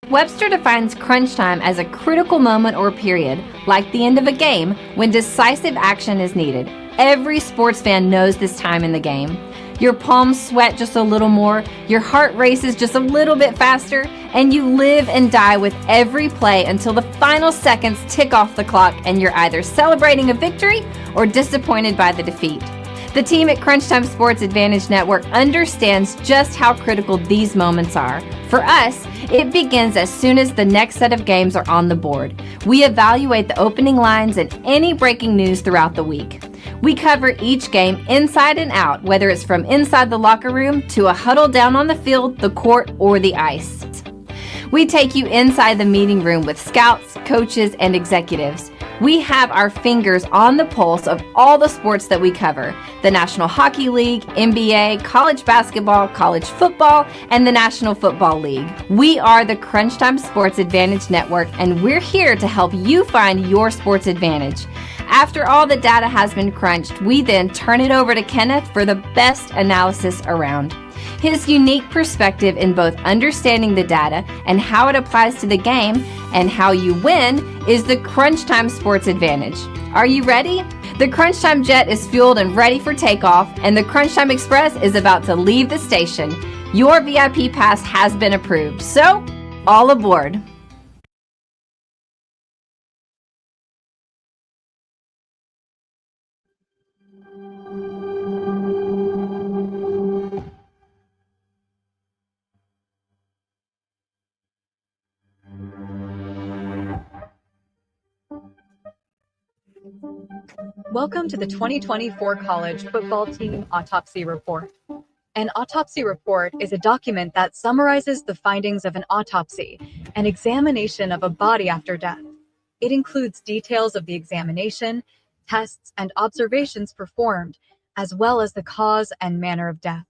Webster defines crunch time as a critical moment or period, like the end of a game, when decisive action is needed. Every sports fan knows this time in the game. Your palms sweat just a little more, your heart races just a little bit faster, and you live and die with every play until the final seconds tick off the clock and you're either celebrating a victory or disappointed by the defeat. The team at Crunch Time Sports Advantage Network understands just how critical these moments are. For us, it begins as soon as the next set of games are on the board. We evaluate the opening lines and any breaking news throughout the week. We cover each game inside and out, whether it's from inside the locker room to a huddle down on the field, the court, or the ice. We take you inside the meeting room with scouts, coaches, and executives. We have our fingers on the pulse of all the sports that we cover: the National Hockey League, NBA, college basketball, college football, and the National Football League. We are the Crunch Time Sports Advantage Network, and we're here to help you find your sports advantage. After all the data has been crunched, we then turn it over to Kenneth for the best analysis around. His unique perspective in both understanding the data and how it applies to the game and how you win is the Crunch Time Sports Advantage. Are you ready? The Crunch Time Jet is fueled and ready for takeoff, and the Crunch Time Express is about to leave the station. Your VIP pass has been approved, so all aboard. Welcome to the 2024 College Football Team Autopsy Report. An autopsy report is a document that summarizes the findings of an autopsy, an examination of a body after death. It includes details of the examination, tests, and observations performed, as well as the cause and manner of death.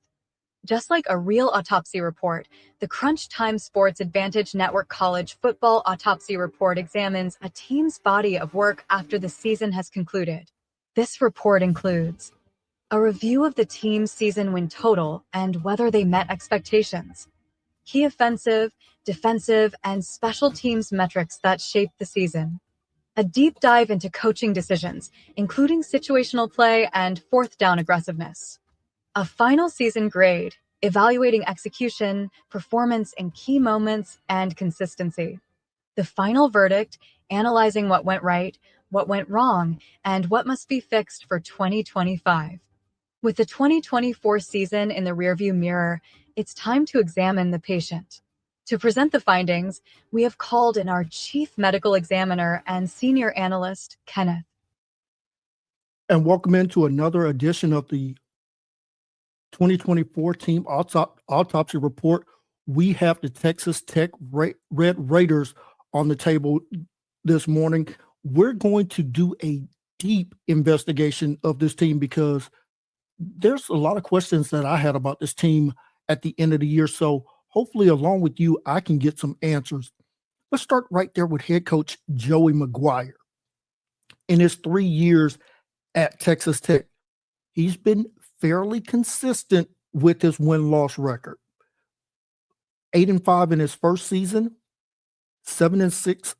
Just like a real autopsy report, the Crunch Time Sports Advantage Network College Football Autopsy Report examines a team's body of work after the season has concluded. This report includes a review of the team's season win total and whether they met expectations, key offensive, defensive, and special teams metrics that shaped the season, a deep dive into coaching decisions, including situational play and fourth down aggressiveness, a final season grade, evaluating execution, performance in key moments, and consistency, the final verdict, analyzing what went right, what went wrong, and what must be fixed for 2025. With the 2024 season in the rearview mirror, it's time to examine the patient. To present the findings, we have called in our Chief Medical Examiner and Senior Analyst, Kenneth. And welcome into another edition of the 2024 Team Autopsy Report. We have the Texas Tech Red Raiders on the table this morning. We're going to do a deep investigation of this team because there's a lot of questions that I had about this team at the end of the year. So hopefully, along with you, I can get some answers. Let's start right there with head coach Joey McGuire. In his 3 years at Texas Tech, he's been fairly consistent with his win-loss record. 8-5 in his first season, 7-6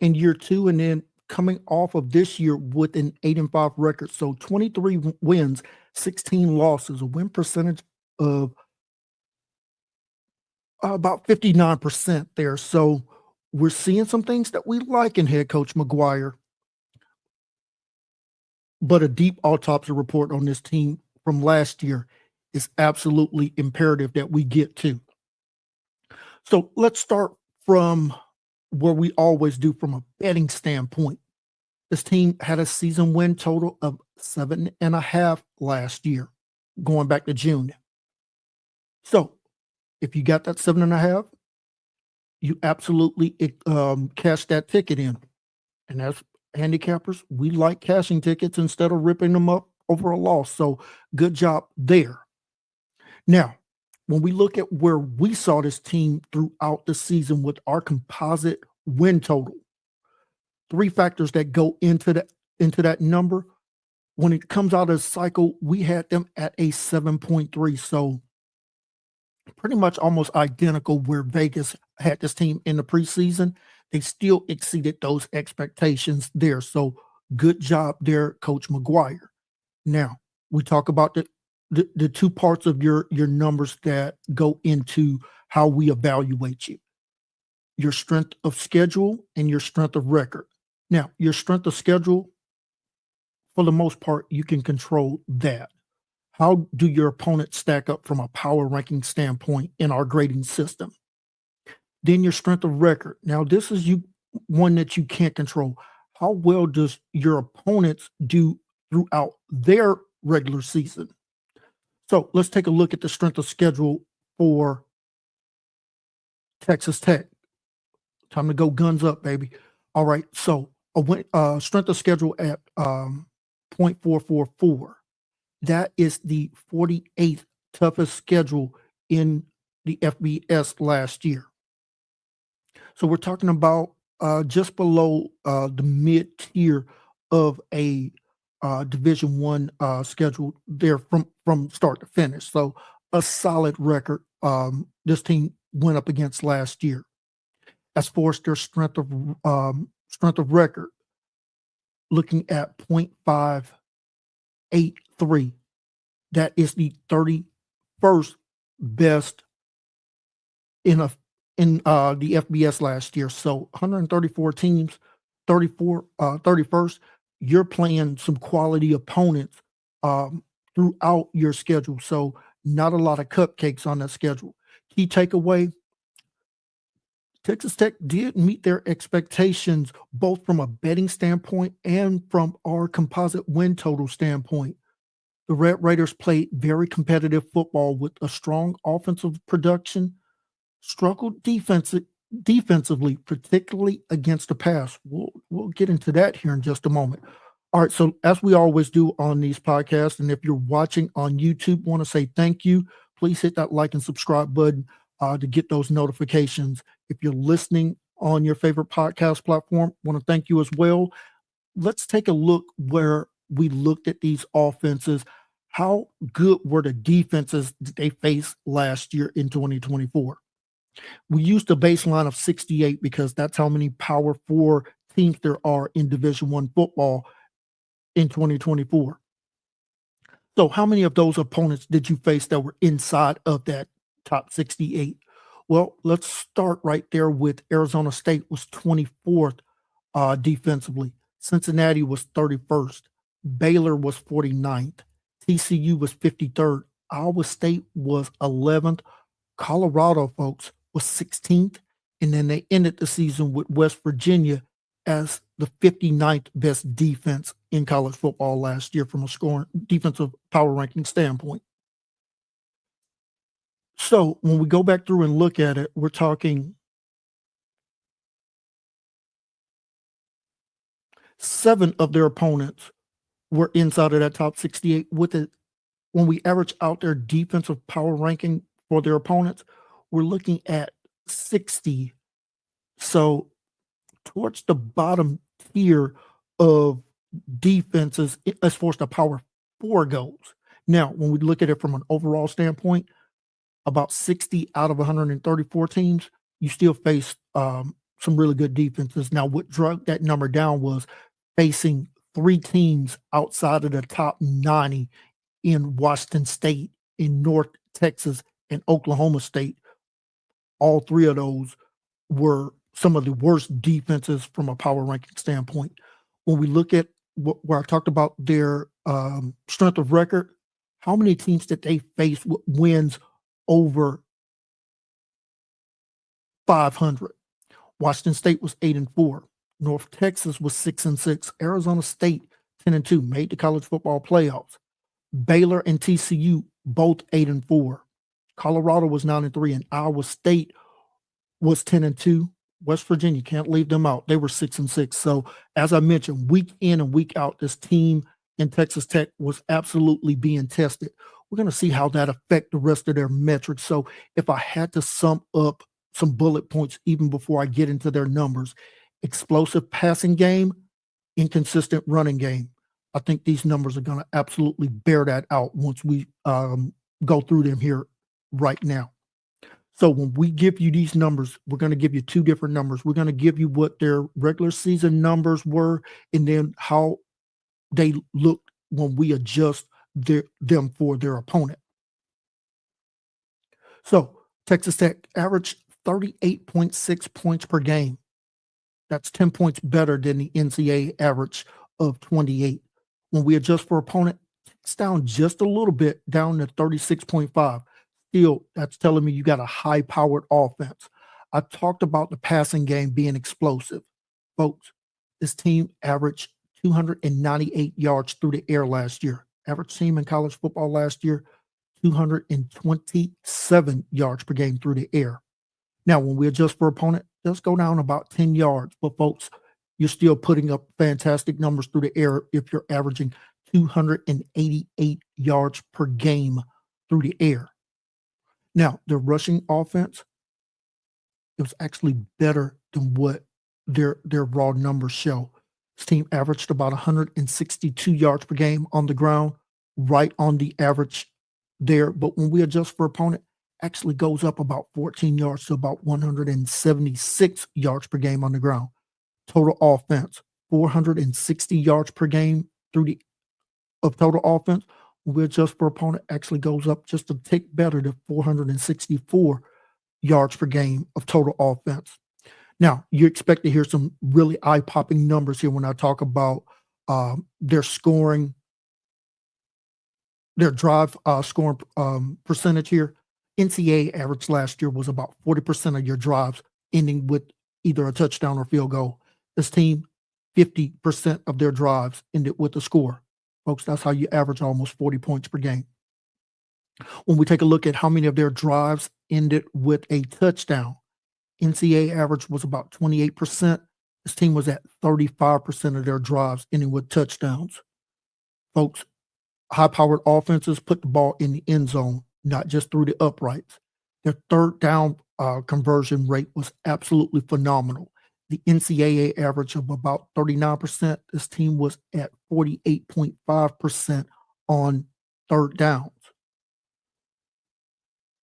in year two, and then coming off of this year with an 8-5 record. So 23 wins, 16 losses, a win percentage of about 59% there. So we're seeing some things that we like in head coach McGuire. But a deep autopsy report on this team from last year is absolutely imperative that we get to. So let's start from where we always do, from a betting standpoint. This team had a season win total of 7.5 last year, going back to June. So if you got that 7.5, you absolutely cash that ticket in. And as handicappers, we like cashing tickets instead of ripping them up over a loss. So good job there. Now, when we look at where we saw this team throughout the season with our composite win total, 3 factors that go into that number. When it comes out of the cycle, we had them at a 7.3. So pretty much almost identical where Vegas had this team in the preseason, they still exceeded those expectations there. So good job there, Coach McGuire. Now, we talk about the two parts of your numbers that go into how we evaluate you: your strength of schedule and your strength of record. Now, your strength of schedule, for the most part, you can control that. How do your opponents stack up from a power ranking standpoint in our grading system? Then your strength of record. Now, this is one that you can't control. How well does your opponents do throughout their regular season? So let's take a look at the strength of schedule for Texas Tech. Time to go guns up, baby. All right. So strength of schedule at 0.444. That is the 48th toughest schedule in the FBS last year. So we're talking about just below the mid tier of a Division I schedule there from start to finish. So a solid record this team went up against last year. As far as their strength of record, looking at 0.583, that is the 31st best in the FBS last year. So 134 teams, 31st. You're playing some quality opponents throughout your schedule. So not a lot of cupcakes on that schedule. Key takeaway: Texas Tech did meet their expectations both from a betting standpoint and from our composite win total standpoint. The Red Raiders played very competitive football with a strong offensive production, struggled defensively, particularly against the pass. We'll get into that here in just a moment. All right, so as we always do on these podcasts, and if you're watching on YouTube, want to say thank you. Please hit that like and subscribe button to get those notifications. If you're listening on your favorite podcast platform, want to thank you as well. Let's take a look where we looked at these offenses. How good were the defenses that they faced last year in 2024? We used a baseline of 68 because that's how many Power 4 teams there are in Division I football in 2024. So how many of those opponents did you face that were inside of that top 68? Well, let's start right there with Arizona State was 24th defensively. Cincinnati was 31st. Baylor was 49th. TCU was 53rd. Iowa State was 11th. Colorado, folks, was 16th. And then they ended the season with West Virginia as the 59th best defense in college football last year from a scoring defensive power ranking standpoint. So when we go back through and look at it, we're talking 7 of their opponents were inside of that top 68. With it, when we average out their defensive power ranking for their opponents, we're looking at 60. So towards the bottom tier of defenses as far as the Power 4 goes. Now, when we look at it from an overall standpoint, about 60 out of 134 teams, you still face some really good defenses. Now, what drug that number down was facing 3 teams outside of the top 90 in Washington State, in North Texas, and Oklahoma State. All 3 of those were some of the worst defenses from a power ranking standpoint. When we look at where I talked about their strength of record, how many teams did they face with wins over 500? Washington State was 8-4. North Texas was 6-6. Arizona State 10-2, made the college football playoffs. Baylor and TCU both 8-4. Colorado was 9-3, and Iowa State was 10-2. West Virginia, can't leave them out. They were 6-6. So as I mentioned, week in and week out, this team in Texas Tech was absolutely being tested. We're going to see how that affect the rest of their metrics. So if I had to sum up some bullet points even before I get into their numbers: explosive passing game, inconsistent running game. I think these numbers are going to absolutely bear that out once we go through them here right now. So when we give you these numbers, we're going to give you two different numbers. We're going to give you what their regular season numbers were and then how they looked when we adjust them for their opponent. So Texas Tech averaged 38.6 points per game. That's 10 points better than the NCAA average of 28. When we adjust for opponent, it's down just a little bit, down to 36.5. Still, that's telling me you got a high-powered offense. I talked about the passing game being explosive. Folks, this team averaged 298 yards through the air last year. Average team in college football last year, 227 yards per game through the air. Now, when we adjust for opponent, let's go down about 10 yards. But folks, you're still putting up fantastic numbers through the air if you're averaging 288 yards per game through the air. Now, the rushing offense, it was actually better than what their raw numbers show. This team averaged about 162 yards per game on the ground, right on the average there. But when we adjust for opponent, actually goes up about 14 yards to about 176 yards per game on the ground. Total offense, 460 yards per game of total offense. When we adjust for opponent, actually goes up just a tick better to 464 yards per game of total offense. Now, you expect to hear some really eye-popping numbers here when I talk about their scoring, their drive scoring percentage here. NCAA average last year was about 40% of your drives ending with either a touchdown or field goal. This team, 50% of their drives ended with a score. Folks, that's how you average almost 40 points per game. When we take a look at how many of their drives ended with a touchdown, NCAA average was about 28%. This team was at 35% of their drives ending with touchdowns. Folks, high-powered offenses put the ball in the end zone, not just through the uprights. Their third down conversion rate was absolutely phenomenal. The NCAA average of about 39%. This team was at 48.5% on third downs.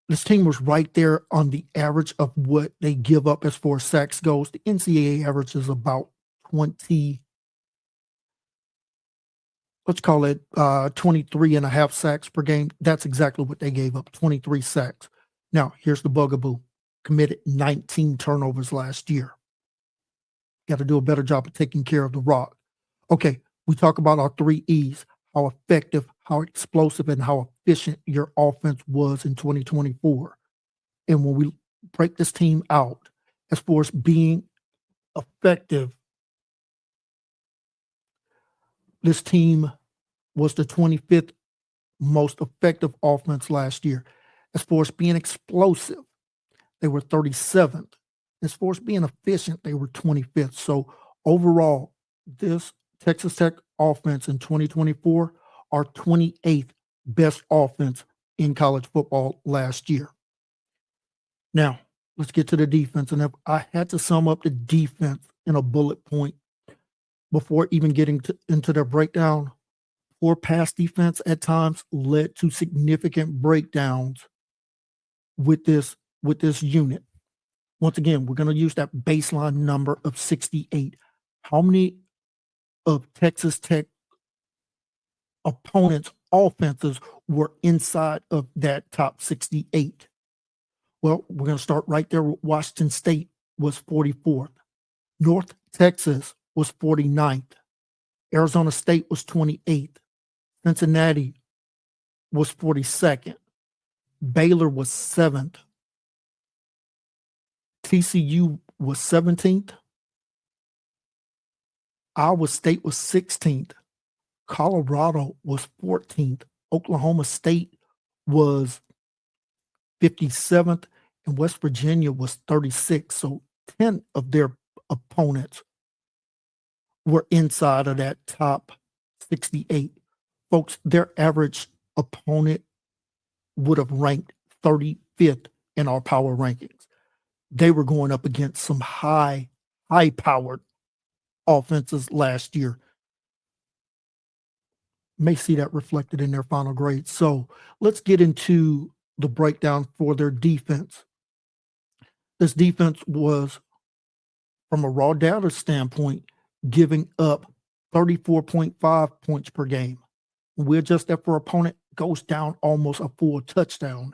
This team was right there on the average of what they give up as far as sacks goes. The NCAA average is about 20, let's call it 23 and a half sacks per game. That's exactly what they gave up, 23 sacks. Now, here's the bugaboo. Committed 19 turnovers last year. Got to do a better job of taking care of the rock. Okay, we talk about our 3 E's, how effective, how explosive, and how efficient your offense was in 2024. And when we break this team out, as far as being effective, this team was the 25th most effective offense last year. As far as being explosive, they were 37th. As far as being efficient, they were 25th. So overall, this Texas Tech offense in 2024 are 28th best offense in college football last year. Now, let's get to the defense. And if I had to sum up the defense in a bullet point before even getting into their breakdown, poor pass defense at times led to significant breakdowns with this unit. Once again, we're going to use that baseline number of 68. How many of Texas Tech opponents' offenses were inside of that top 68? Well, we're going to start right there with Washington State was 44th. North Texas was 49th. Arizona State was 28th. Cincinnati was 42nd. Baylor was 7th. TCU was 17th. Iowa State was 16th. Colorado was 14th. Oklahoma State was 57th. And West Virginia was 36th. So 10 of their opponents were inside of that top 68. Folks, their average opponent would have ranked 35th in our power rankings. They were going up against some high-powered offenses last year. May see that reflected in their final grade. So let's get into the breakdown for their defense. This defense was, from a raw data standpoint, giving up 34.5 points per game. When we adjust that for opponent, goes down almost a full touchdown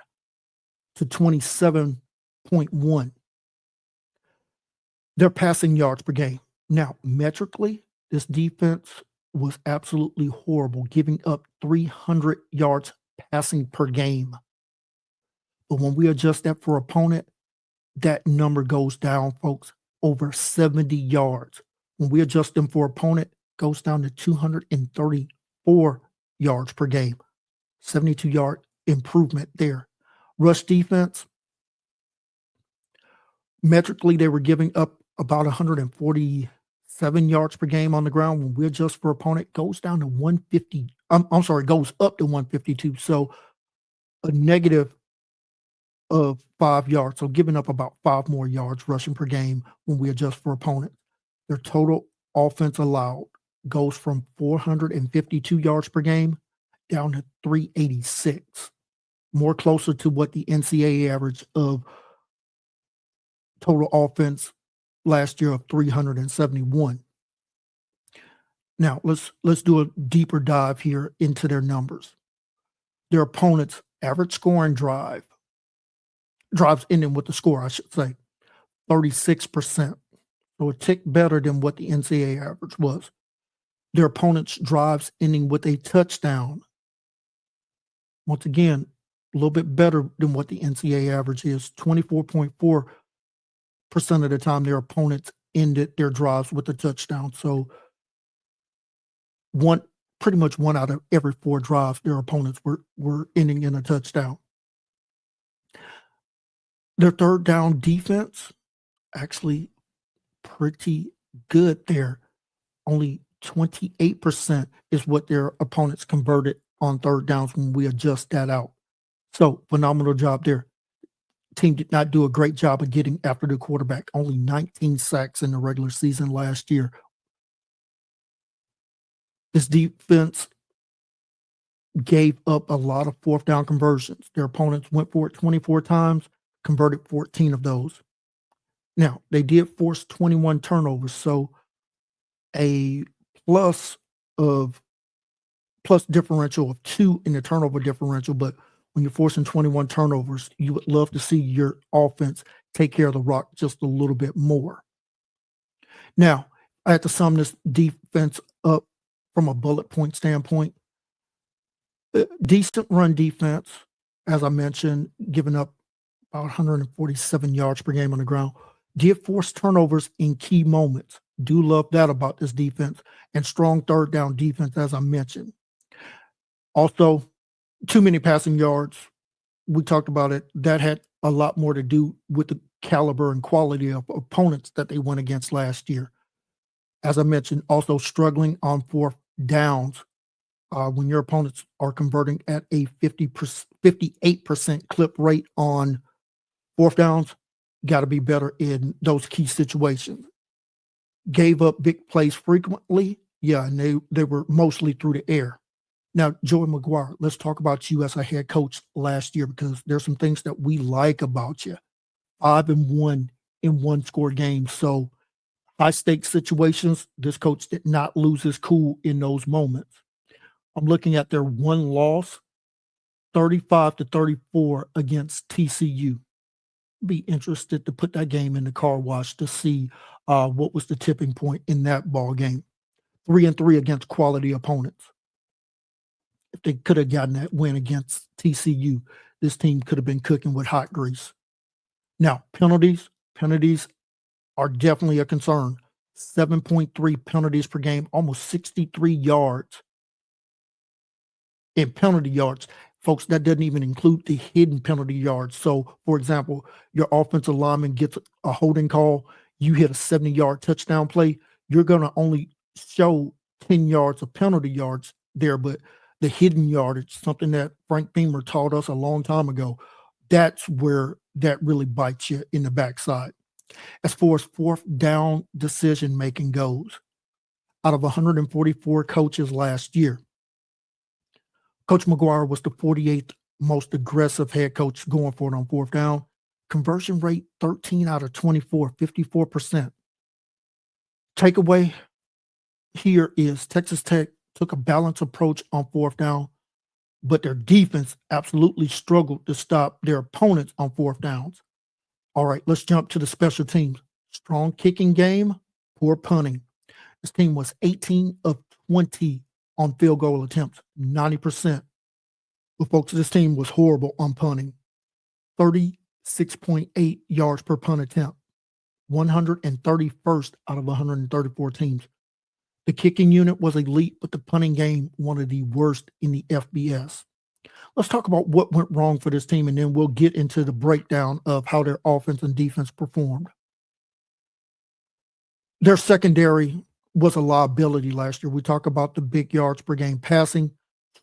to 27.1. Their passing yards per game. Now, metrically, this defense was absolutely horrible, giving up 300 yards passing per game. But when we adjust that for opponent, that number goes down, folks, over 70 yards. When we adjust them for opponent, goes down to 234 yards per game. 72-yard improvement there. Rush defense, metrically, they were giving up about 147 yards per game on the ground. When we adjust for opponent, goes down to 150. Goes up to 152. So a negative of 5 yards. So giving up about 5 more yards rushing per game when we adjust for opponent. Their total offense allowed goes from 452 yards per game down to 386. More closer to what the NCAA average of total offense last year of 371. Now, let's do a deeper dive here into their numbers. Their opponent's average scoring drives ending with the score, I should say, 36%. So a tick better than what the NCAA average was. Their opponent's drives ending with a touchdown. Once again, a little bit better than what the NCAA average is. 24.4% of the time their opponents ended their drives with a touchdown. So pretty much one out of every 4 drives their opponents were ending in a touchdown. Their third down defense, actually pretty good there. Only 28% is what their opponents converted on third downs when we adjust that out. So phenomenal job there. Team did not do a great job of getting after the quarterback. Only 19 sacks in the regular season last year. This defense gave up a lot of fourth down conversions. Their opponents went for it 24 times, converted 14 of those. Now, they did force 21 turnovers, so a plus differential of 2 in the turnover differential, but when you're forcing 21 turnovers, you would love to see your offense take care of the rock just a little bit more. Now, I had to sum this defense up from a bullet point standpoint. Decent run defense, as I mentioned, giving up about 147 yards per game on the ground. Did force turnovers in key moments. Do love that about this defense. And strong third down defense, as I mentioned. Also, too many passing yards. We talked about it. That had a lot more to do with the caliber and quality of opponents that they went against last year. As I mentioned, also struggling on fourth downs. When your opponents are converting at a 58% clip rate on fourth downs, got to be better in those key situations. Gave up big plays frequently. Yeah, and they were mostly through the air. Now, Joey McGuire, let's talk about you as a head coach last year, because there's some things that we like about you. 5-1 in one-score games. So high-stakes situations, this coach did not lose his cool in those moments. I'm looking at their one loss, 35-34 against TCU. Be interested to put that game in the car wash to see what was the tipping point in that ball game. 3-3 against quality opponents. If they could have gotten that win against TCU, this team could have been cooking with hot grease. Now, penalties are definitely a concern. 7.3 penalties per game, almost 63 yards in penalty yards. Folks, that doesn't even include the hidden penalty yards. So, for example, your offensive lineman gets a holding call, you hit a 70-yard touchdown play, you're going to only show 10 yards of penalty yards there, but the hidden yardage, something that Frank Beamer taught us a long time ago, that's where that really bites you in the backside. As far as fourth down decision-making goes, out of 144 coaches last year, Coach McGuire was the 48th most aggressive head coach going for it on fourth down. Conversion rate 13 out of 24, 54%. Takeaway here is Texas Tech took a balanced approach on fourth down, but their defense absolutely struggled to stop their opponents on fourth downs. All right, let's jump to the special teams. Strong kicking game, poor punting. This team was 18 of 20 on field goal attempts, 90%. But folks, this team was horrible on punting. 36.8 yards per punt attempt, 131st out of 134 teams. The kicking unit was elite, but the punting game, one of the worst in the FBS. Let's talk about what went wrong for this team, and then we'll get into the breakdown of how their offense and defense performed. Their secondary was a liability last year. We talk about the big yards per game passing,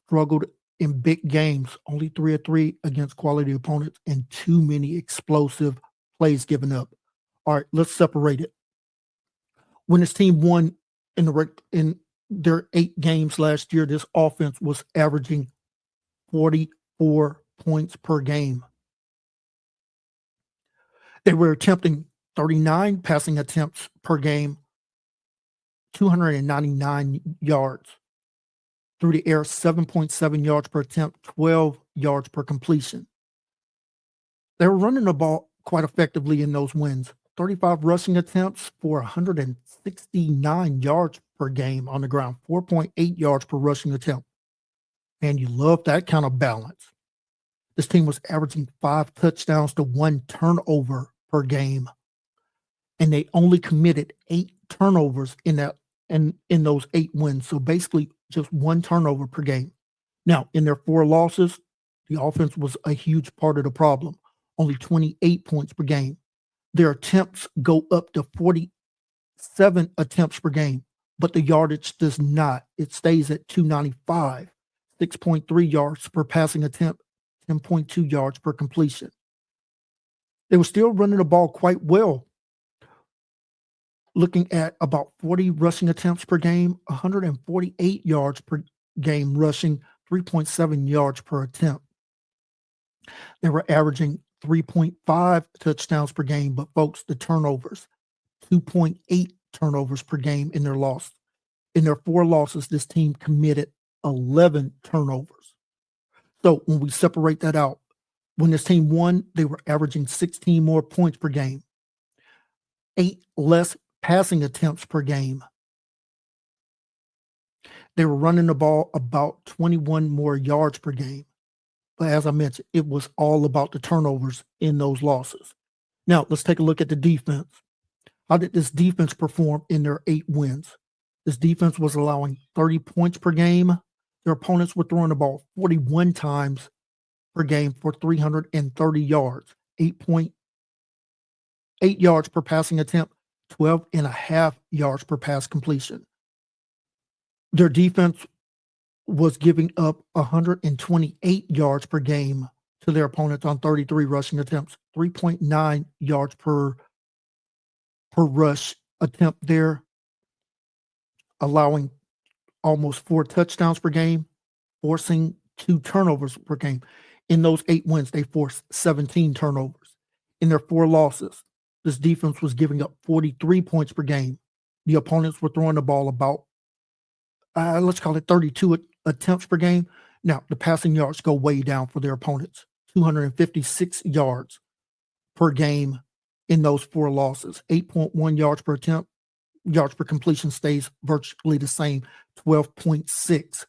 struggled in big games, only 3 of 3 against quality opponents, and too many explosive plays given up. All right, let's separate it. When this team won in their 8 games last year, this offense was averaging 44 points per game. They were attempting 39 passing attempts per game, 299 yards. Through the air, 7.7 yards per attempt, 12 yards per completion. They were running the ball quite effectively in those wins. 35 rushing attempts for 169 yards per game on the ground, 4.8 yards per rushing attempt. And you love that kind of balance. This team was averaging 5 touchdowns to 1 turnover per game. And they only committed 8 turnovers in those 8 wins. So basically just 1 turnover per game. Now, in their 4 losses, the offense was a huge part of the problem. Only 28 points per game. Their attempts go up to 47 attempts per game, but the yardage does not. It stays at 295, 6.3 yards per passing attempt, 10.2 yards per completion. They were still running the ball quite well, looking at about 40 rushing attempts per game, 148 yards per game rushing, 3.7 yards per attempt. They were averaging 3.5 touchdowns per game, but folks, the turnovers, 2.8 turnovers per game in their loss. In their 4 losses, this team committed 11 turnovers. So when we separate that out, when this team won, they were averaging 16 more points per game, 8 less passing attempts per game. They were running the ball about 21 more yards per game. But as I mentioned, it was all about the turnovers in those losses. Now, let's take a look at the defense. How did this defense perform in their 8 wins? This defense was allowing 30 points per game. Their opponents were throwing the ball 41 times per game for 330 yards, 8.8 yards per passing attempt, 12.5 yards per pass completion. Their defense was giving up 128 yards per game to their opponents on 33 rushing attempts, 3.9 yards per rush attempt there, allowing almost 4 touchdowns per game, forcing 2 turnovers per game. In those 8 wins, they forced 17 turnovers. In their 4 losses, this defense was giving up 43 points per game. The opponents were throwing the ball about, let's call it 32 attempts per game. Now, the passing yards go way down for their opponents, 256 yards per game in those 4 losses, 8.1 yards per attempt. Yards per completion stays virtually the same, 12.6.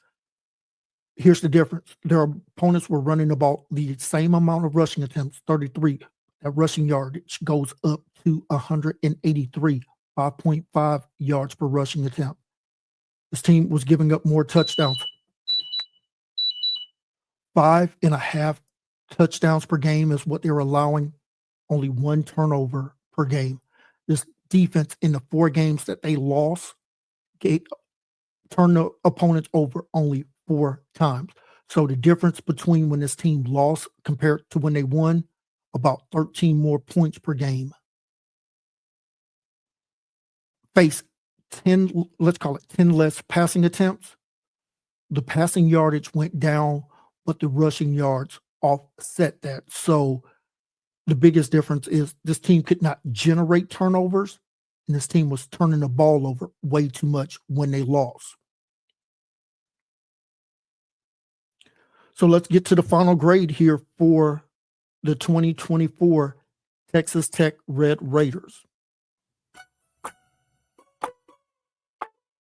Here's the difference. Their opponents were running the ball the same amount of rushing attempts, 33. That rushing yardage goes up to 183, 5.5 yards per rushing attempt. This team was giving up more touchdowns. 5.5 touchdowns per game is what they were allowing. Only 1 turnover per game. This defense in the 4 games that they lost turned the opponents over only 4 times. So the difference between when this team lost compared to when they won, about 13 more points per game. Face 10, let's call it 10 less passing attempts. The passing yardage went down, but the rushing yards offset that. So The biggest difference is this team could not generate turnovers, and this team was turning the ball over way too much when they lost. So let's get to the final grade here for the 2024 Texas Tech Red Raiders.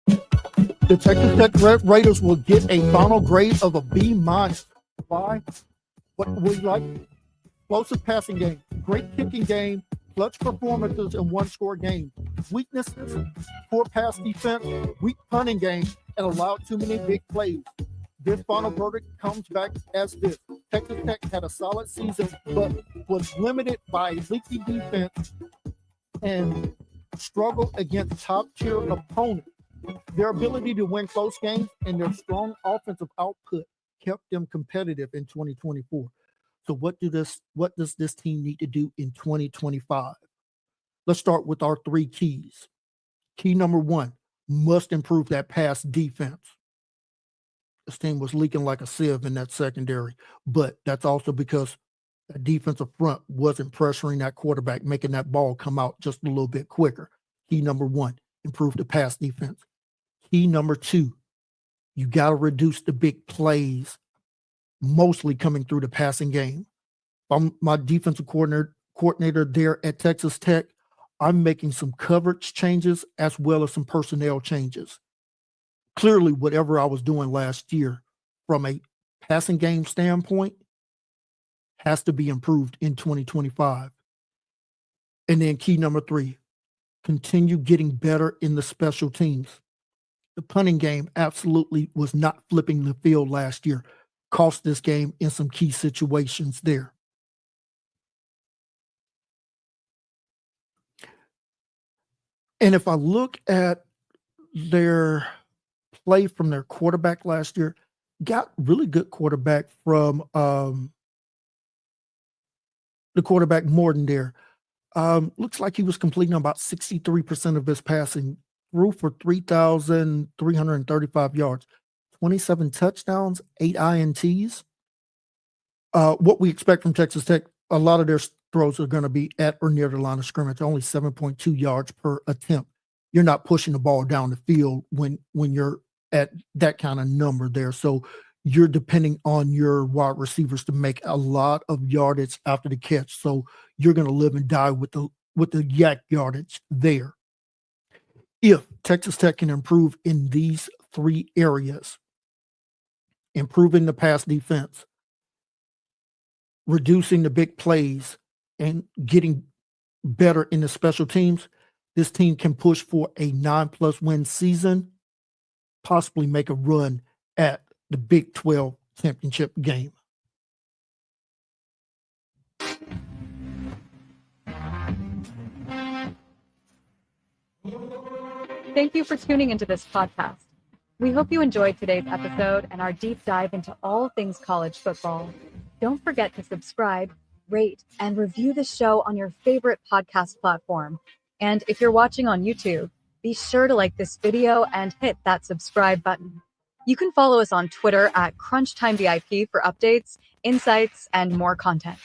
The Texas Tech Red Raiders will get a final grade of a B-. Why? What we like? Explosive passing game, great kicking game, clutch performances in one-score games. Weaknesses, poor pass defense, weak punting game, and allowed too many big plays. This final verdict comes back as this. Texas Tech had a solid season, but was limited by leaky defense and struggled against top-tier opponents. Their ability to win close games and their strong offensive output kept them competitive in 2024. So what does this team need to do in 2025? Let's start with our three keys. Key number one, must improve that pass defense. This team was leaking like a sieve in that secondary, but that's also because the defensive front wasn't pressuring that quarterback, making that ball come out just a little bit quicker. Key number one, improve the pass defense. Key number two, you got to reduce the big plays, mostly coming through the passing game. I'm my defensive coordinator there at Texas Tech. I'm making some coverage changes as well as some personnel changes. Clearly, whatever I was doing last year from a passing game standpoint has to be improved in 2025. And then key number three, continue getting better in the special teams. The punting game absolutely was not flipping the field last year. Cost this game in some key situations there. And if I look at their play from their quarterback last year, got really good quarterback from the quarterback Morton there. Looks like he was completing about 63% of his passing, threw for 3,335 yards, 27 touchdowns, 8 INTs. What we expect from Texas Tech, a lot of their throws are going to be at or near the line of scrimmage, only 7.2 yards per attempt. You're not pushing the ball down the field when you're at that kind of number there. So you're depending on your wide receivers to make a lot of yardage after the catch. So you're going to live and die with the yak yardage there. If Texas Tech can improve in these three areas, improving the pass defense, reducing the big plays, and getting better in the special teams, this team can push for a 9+ win season, possibly make a run at the Big 12 championship game. Thank you for tuning into this podcast. We hope you enjoyed today's episode and our deep dive into all things college football. Don't forget to subscribe, rate, and review the show on your favorite podcast platform. And if you're watching on YouTube, be sure to like this video and hit that subscribe button. You can follow us on Twitter at CrunchTimeVIP for updates, insights, and more content.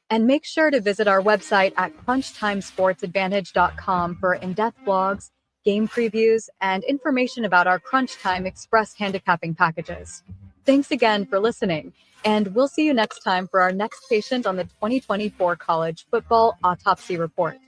And make sure to visit our website at CrunchTimeSportsAdvantage.com for in-depth blogs, game previews, and information about our Crunch Time Express handicapping packages. Thanks again for listening, and we'll see you next time for our next patient on the 2024 College Football Autopsy Report.